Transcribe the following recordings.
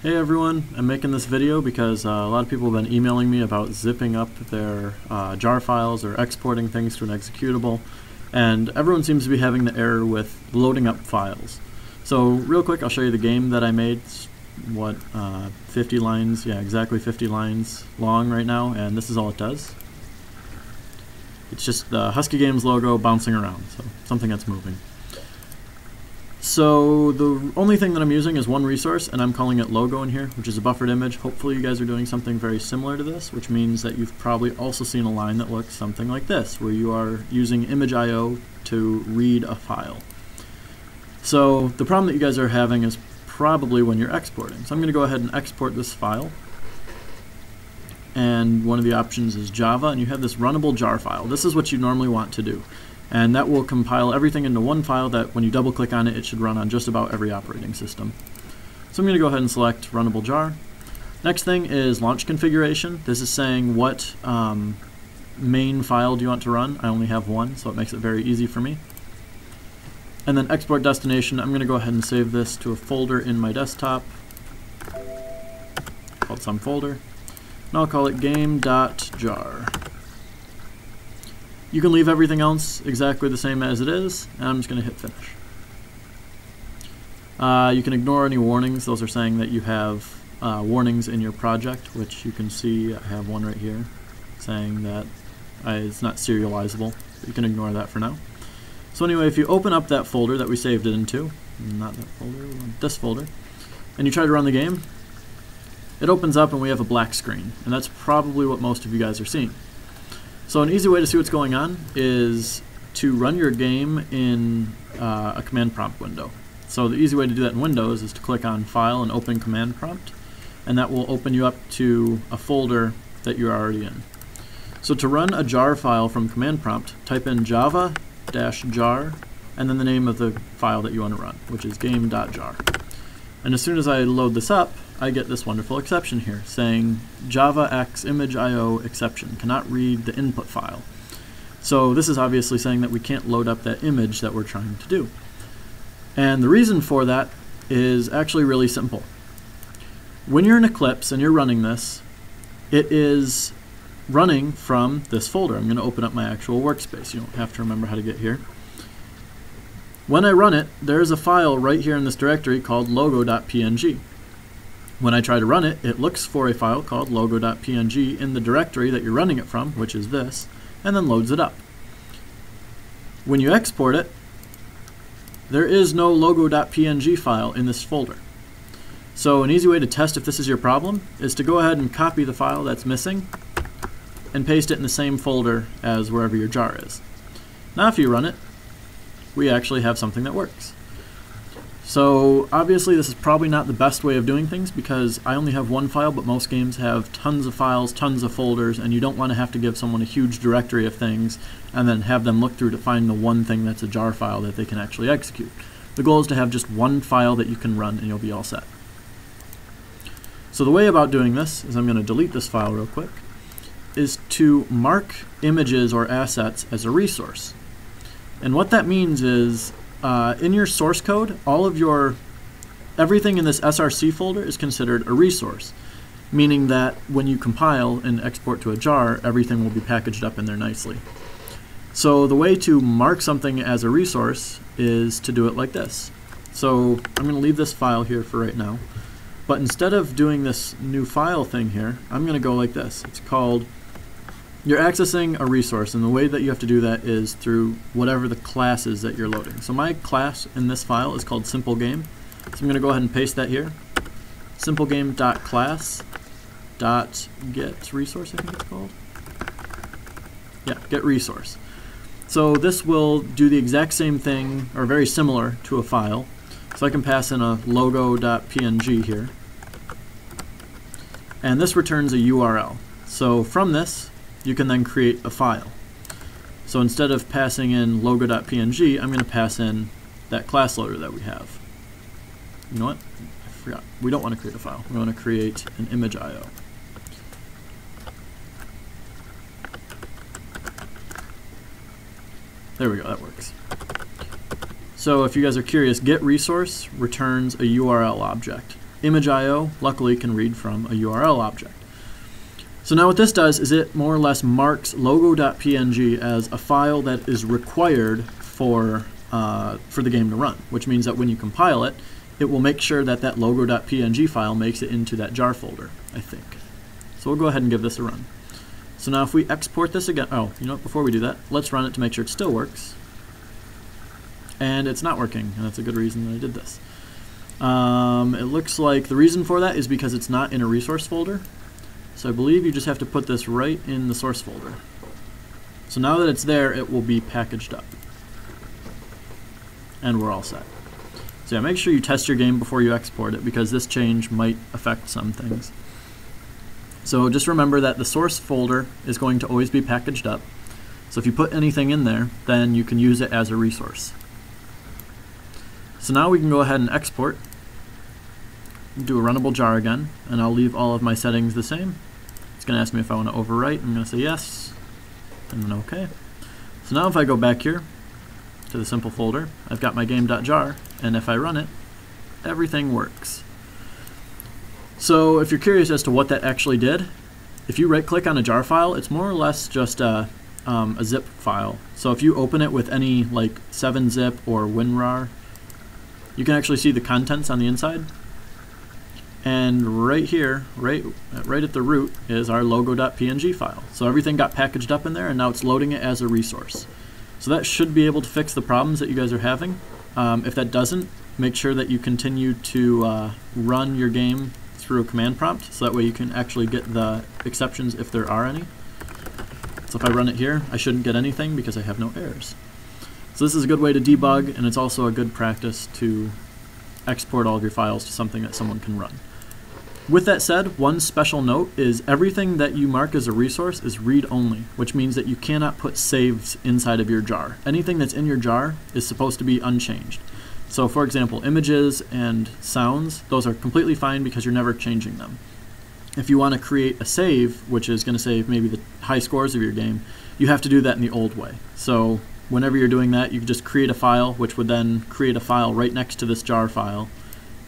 Hey everyone, I'm making this video because a lot of people have been emailing me about zipping up their jar files or exporting things to an executable, and everyone seems to be having the error with loading up files. So real quick, I'll show you the game that I made. It's, 50 lines, yeah, exactly 50 lines long right now, and this is all it does. It's just the Husky Games logo bouncing around, so something that's moving. So the only thing that I'm using is one resource, and I'm calling it logo in here, which is a buffered image. Hopefully you guys are doing something very similar to this, which means that you've probably also seen a line that looks something like this, where you are using image.io to read a file. So the problem that you guys are having is probably when you're exporting. So I'm going to go ahead and export this file. And one of the options is Java, and you have this runnable jar file. This is what you normally want to do. And that will compile everything into one file that when you double click on it, it should run on just about every operating system. So I'm going to go ahead and select Runnable Jar. Next thing is launch configuration. This is saying what main file do you want to run. I only have one, so it makes it very easy for me. And then export destination. I'm going to go ahead and save this to a folder in my desktop called some folder. And I'll call it game.jar. You can leave everything else exactly the same as it is, and I'm just going to hit finish. You can ignore any warnings. Those are saying that you have warnings in your project, which you can see. I have one right here saying that it's not serializable. You can ignore that for now. So anyway, if you open up that folder that we saved it into, not that folder, this folder, and you try to run the game, it opens up and we have a black screen, and that's probably what most of you guys are seeing. So an easy way to see what's going on is to run your game in a command prompt window. So the easy way to do that in Windows is to click on File and Open Command Prompt, and that will open you up to a folder that you're already in. So to run a jar file from command prompt, type in java-jar and then the name of the file that you want to run, which is game.jar. And as soon as I load this up, I get this wonderful exception here saying Java X image.io exception, cannot read the input file. So this is obviously saying that we can't load up that image that we're trying to do. And the reason for that is actually really simple. When you're in Eclipse and you're running this, it is running from this folder. I'm going to open up my actual workspace. You don't have to remember how to get here. When I run it, there's a file right here in this directory called logo.png. When I try to run it, it looks for a file called logo.png in the directory that you're running it from, which is this, and then loads it up. When you export it, there is no logo.png file in this folder. So an easy way to test if this is your problem is to go ahead and copy the file that's missing and paste it in the same folder as wherever your jar is. Now if you run it, we actually have something that works. So obviously this is probably not the best way of doing things because I only have one file, but most games have tons of files, tons of folders, and you don't want to have to give someone a huge directory of things and then have them look through to find the one thing that's a jar file that they can actually execute. The goal is to have just one file that you can run and you'll be all set. So the way about doing this is I'm going to delete this file real quick, is to mark images or assets as a resource. And what that means is in your source code, everything in this src folder is considered a resource, meaning that when you compile and export to a jar, everything will be packaged up in there nicely. So the way to mark something as a resource is to do it like this. So I'm going to leave this file here for right now, but instead of doing this new file thing here, I'm going to go like this. It's called, you're accessing a resource, and the way that you have to do that is through whatever the class is that you're loading. So my class in this file is called simplegame. So I'm going to go ahead and paste that here. Simplegame.class.getResource, I think it's called. Yeah, getResource. So this will do the exact same thing, or very similar to a file. So I can pass in a logo.png here. And this returns a URL. So from this, you can then create a file. So instead of passing in logo.png, I'm going to pass in that class loader that we have. You know what? I forgot. We don't want to create a file. We want to create an image.io. There we go. That works. So if you guys are curious, getResource returns a URL object. image.io, luckily, can read from a URL object. So now what this does is it more or less marks logo.png as a file that is required for the game to run, which means that when you compile it, it will make sure that that logo.png file makes it into that jar folder, I think. So we'll go ahead and give this a run. So now if we export this again, oh, you know what, before we do that, let's run it to make sure it still works. And it's not working, and that's a good reason that I did this. It looks like the reason for that is because it's not in a resource folder. So I believe you just have to put this right in the source folder. So now that it's there, it will be packaged up. And we're all set. So yeah, make sure you test your game before you export it, because this change might affect some things. So just remember that the source folder is going to always be packaged up. So if you put anything in there, then you can use it as a resource. So now we can go ahead and export. Do a runnable jar again, and I'll leave all of my settings the same. It's going to ask me if I want to overwrite. I'm going to say yes, and then OK. So now if I go back here to the simple folder, I've got my game.jar, and if I run it, everything works. So if you're curious as to what that actually did, if you right-click on a jar file, it's more or less just a zip file. So if you open it with any like 7-zip or WinRAR, you can actually see the contents on the inside. And right here, right at the root, is our logo.png file. So everything got packaged up in there, and now it's loading it as a resource. So that should be able to fix the problems that you guys are having. If that doesn't, make sure that you continue to run your game through a command prompt, so that way you can actually get the exceptions if there are any. So if I run it here, I shouldn't get anything because I have no errors. So this is a good way to debug, and it's also a good practice to export all of your files to something that someone can run. With that said, one special note is everything that you mark as a resource is read-only, which means that you cannot put saves inside of your jar. Anything that's in your jar is supposed to be unchanged. So for example, images and sounds, those are completely fine because you're never changing them. If you want to create a save, which is going to save maybe the high scores of your game, you have to do that in the old way. So whenever you're doing that, you can just create a file, which would then create a file right next to this jar file.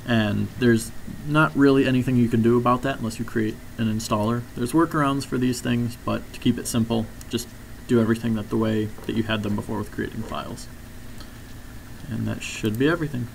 And there's not really anything you can do about that unless you create an installer. There's workarounds for these things, but to keep it simple, just do everything the way that you had them before with creating files. And that should be everything.